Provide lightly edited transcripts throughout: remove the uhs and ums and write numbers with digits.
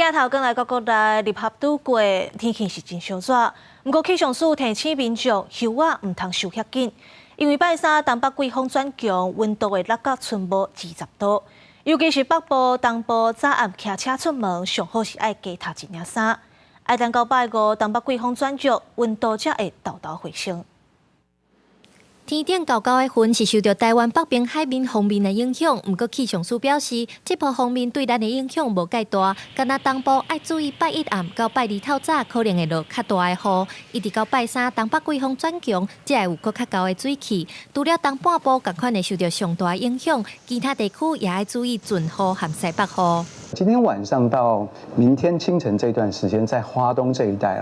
镜头跟来到国内立合拄过，天气是真烧热。不过气象署提醒民众，休啊唔通收遐紧，因为拜三东北季风转强，温度会落到剩无20度。尤其是北部、东部早暗骑车出门，上好是爱加套一领衫。爱等到拜五，东北季风转弱，温度才会豆豆回升。天顶高高的云是受到台湾北边海面风面的影响，不过气象署表示，这波风面对咱的影响无介大，敢若东部要注意拜一暗到拜二透早可能会落较大的雨，一直到拜三东北季风转强，才会有搁较高的水汽。除了东半部共款会受到上大的影响，其他地区也要注意准雨和西北雨。今天晚上到明天清晨这段时间，在花东这一带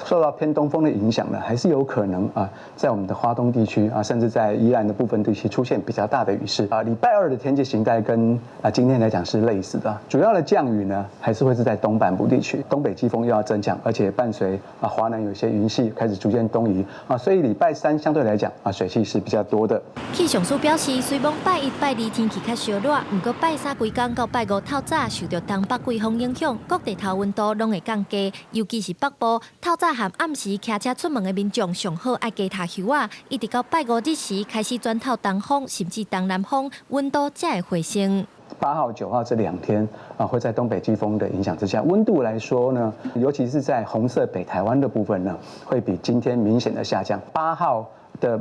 受到偏东风的影响呢，还是有可能在我们的花东地区甚至在宜兰的部分地区出现比较大的雨势礼拜二的天气形态跟今天来讲是类似的，主要的降雨呢还是会是在东半部地区，东北季风又要增强，而且伴随华南有一些云系开始逐渐东移所以礼拜三相对来讲水汽是比较多的。气象署表示，虽然拜一、拜二天气较烧热，不过拜三规天到拜五透早受到东北季风影响，各地头温度拢会降低，尤其是北部。透早和暗时骑车出门的民众上好爱加套袖啊，一直到拜五日时开始转透东风，甚至东南风，温度才会回升。8号、9号这2天会在东北季风的影响之下，温度来说呢，尤其是在红色北台湾的部分呢，会比今天明显的下降。8号的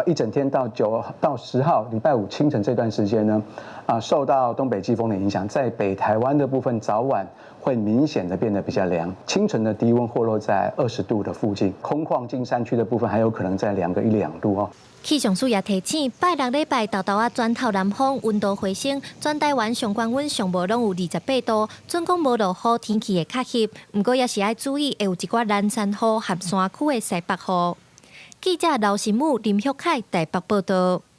一整天到9到10号礼拜五清晨这段时间呢，受到东北季风的影响，在北台湾的部分早晚会明显的变得比较凉，清晨的低温或落在20度的附近，空旷近山区的部分还有可能在1、2度哦。气象署也提醒，拜六礼拜豆豆转透南风，温度回升，全台湾上高温上无拢有28度，准讲无落雨，天气会较翕，不过也是要注意会有一寡南山雨和山区的西北雨。记者刘新武、林旭凯台北报道。